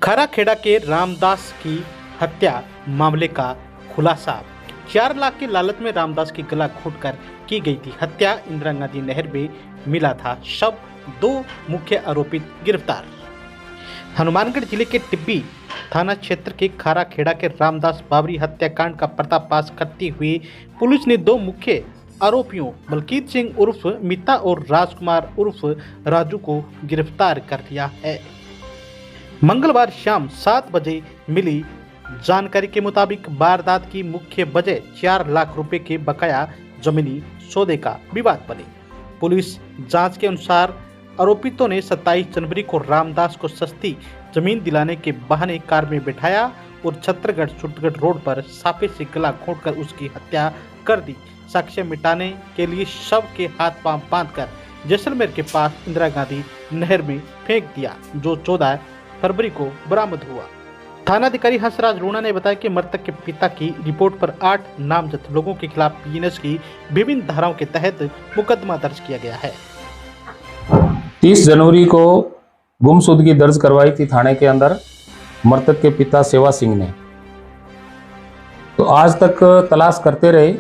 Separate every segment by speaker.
Speaker 1: खराखेड़ा के रामदास की हत्या मामले का खुलासा। 4 लाख की लालच में रामदास की गला घोंटकर की गई थी हत्या। इंदिरा गांधी नहर में मिला था शव। 2 मुख्य आरोपित गिरफ्तार। हनुमानगढ़ जिले के टिब्बी थाना क्षेत्र के खराखेड़ा के रामदास बाबरी हत्याकांड का पर्दाफाश करते हुए पुलिस ने 2 मुख्य आरोपियों मलकीत सिंह उर्फ मिता और राजकुमार उर्फ राजू को गिरफ्तार कर लिया है। मंगलवार शाम 7 बजे मिली जानकारी के मुताबिक वारदात की मुख्य वजह 4 लाख रुपए के बकाया जमीनी सौदे का विवाद बने। पुलिस जांच के अनुसार आरोपितों ने 27 जनवरी को रामदास को सस्ती जमीन दिलाने के बहाने कार में बिठाया और छत्तरगढ़ सुरतगढ़ रोड पर साफे से गला घोंटकर उसकी हत्या कर दी। साक्ष्य मिटाने के लिए शव के हाथ पांव बांधकर जैसलमेर के पास इंदिरा गांधी नहर में फेंक दिया, जो 14 फरवरी को बरामद हुआ। थानाधिकारी हंसराज रूणा ने बताया कि मृतक के पिता की रिपोर्ट पर 8 नामजद लोगों के खिलाफ बीएनएस की विभिन्न धाराओं के तहत मुकदमा दर्ज किया गया है।
Speaker 2: 30 जनवरी को गुमशुदगी दर्ज करवाई थी थाने के अंदर मृतक के पिता सेवा सिंह ने। तो आज तक तलाश करते रहे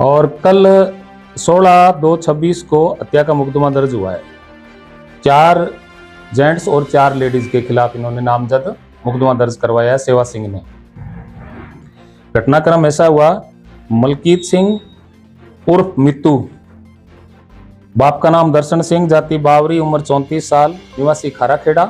Speaker 2: और कल 16/2/26 को हत्या का मुकदमा दर्ज हुआ है। 4 जेंट्स और 4 लेडीज के खिलाफ इन्होंने नामजद मुकदमा दर्ज करवाया है सेवा सिंह ने। घटनाक्रम ऐसा हुआ, मलकीत सिंह उर्फ मित्तू, बाप का नाम दर्शन सिंह, जाति बावरी, उम्र 34 साल, निवासी खराखेड़ा।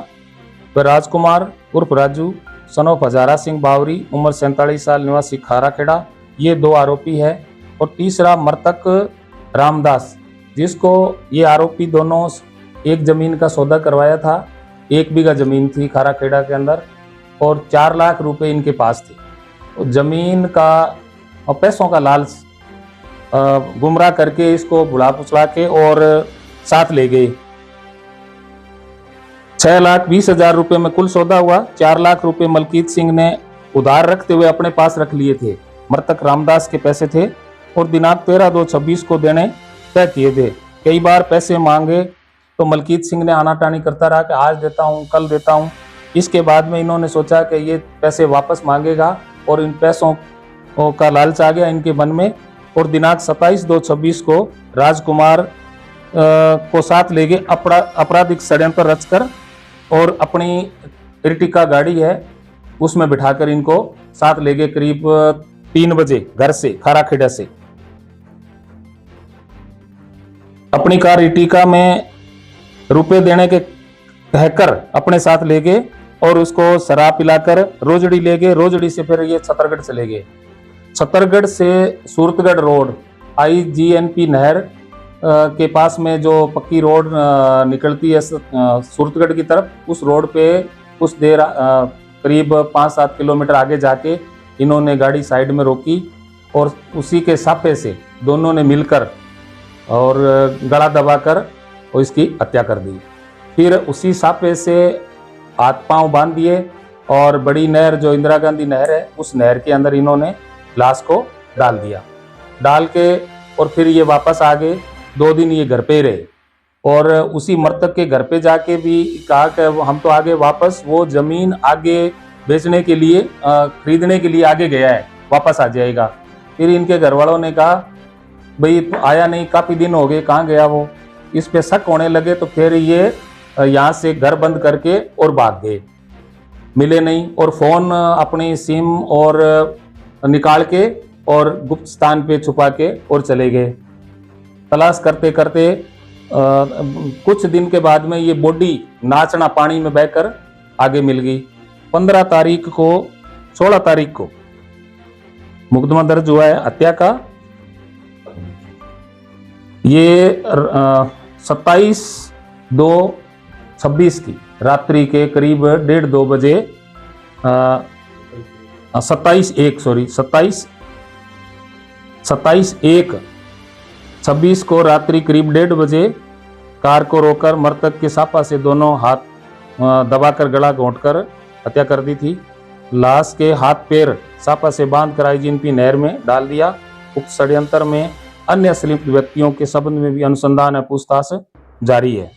Speaker 2: व राजकुमार उर्फ राजू सन ऑफ हजारा सिंह बावरी, उम्र 47 साल, निवासी खराखेड़ा। ये 2 आरोपी है। और तीसरा मृतक रामदास, जिसको ये आरोपी दोनों एक जमीन का सौदा करवाया था। 1 बीघा जमीन थी खराखेड़ा के अंदर और 4 लाख रुपए इनके पास थे। तो जमीन का और पैसों का लालच गुमराह करके इसको बुला पुचला के और साथ ले गए। 6,20,000 रुपए में कुल सौदा हुआ। 4 लाख रुपए मलकीत सिंह ने उधार रखते हुए अपने पास रख लिए थे। मृतक रामदास के पैसे थे और दिनांक 13/2/26 को देने तय किए थे। कई बार पैसे मांगे तो मलकीत सिंह ने आनाकानी करता रहा कि आज देता हूं, कल देता हूं। इसके बाद में इन्होंने सोचा कि ये पैसे वापस मांगेगा और इन पैसों का लालच आ गया इनके मन में। और दिनांक 27/2/26 को राजकुमार को साथ ले गए आपराधिक षड्यंत्र रचकर और अपनी इर्टिका गाड़ी है उसमें बिठाकर इनको साथ ले गए करीब 3 बजे घर से खराखेड़ा से। अपनी कार इर्टिका में रुपए देने के कहकर अपने साथ ले गए और उसको शराब पिलाकर रोजड़ी ले गए। रोजड़ी से फिर ये छत्तरगढ़ चले गए। छत्तरगढ़ से सुरतगढ़ रोड IGNP नहर के पास में जो पक्की रोड निकलती है सुरतगढ़ की तरफ, उस रोड पे कुछ देर करीब 5-7 किलोमीटर आगे जाके इन्होंने गाड़ी साइड में रोकी और उसी के साफे से दोनों ने मिलकर और गला दबाकर और इसकी हत्या कर दी। फिर उसी साफे से हाथ पांव बांध दिए और बड़ी नहर जो इंदिरा गांधी नहर है उस नहर के अंदर इन्होंने लाश को डाल दिया। डाल के और फिर ये वापस आ गए। 2 दिन ये घर पे रहे और उसी मृतक के घर पे जाके भी कहा कि हम तो आगे वापस वो जमीन आगे बेचने के लिए खरीदने के लिए आगे गया है, वापस आ जाएगा। फिर इनके घर वालों ने कहा भाई आया नहीं, काफ़ी दिन हो गए, कहाँ गया वो। इस पे शक होने लगे तो फिर ये यहाँ से घर बंद करके और भाग गए। मिले नहीं और फ़ोन अपनी सिम और निकाल के और गुप्त स्थान पे छुपा के और चले गए। तलाश करते करते कुछ दिन के बाद में ये बॉडी नाचना पानी में बहकर आगे मिल गई। 15 तारीख को 16 तारीख को मुकदमा दर्ज हुआ है हत्या का। ये 27/2/26 की रात्रि के करीब 1:30-2 बजे 27/1/26 को रात्रि करीब 1:30 बजे कार को रोककर मृतक के साफा से दोनों हाथ दबाकर गला घोंटकर हत्या कर दी थी। लाश के हाथ पैर साफा से बांधकर IGNP नहर में डाल दिया। उक्त षड्यंत्र में अन्य संलिप्त व्यक्तियों के संबंध में भी अनुसंधान और पूछताछ जारी है।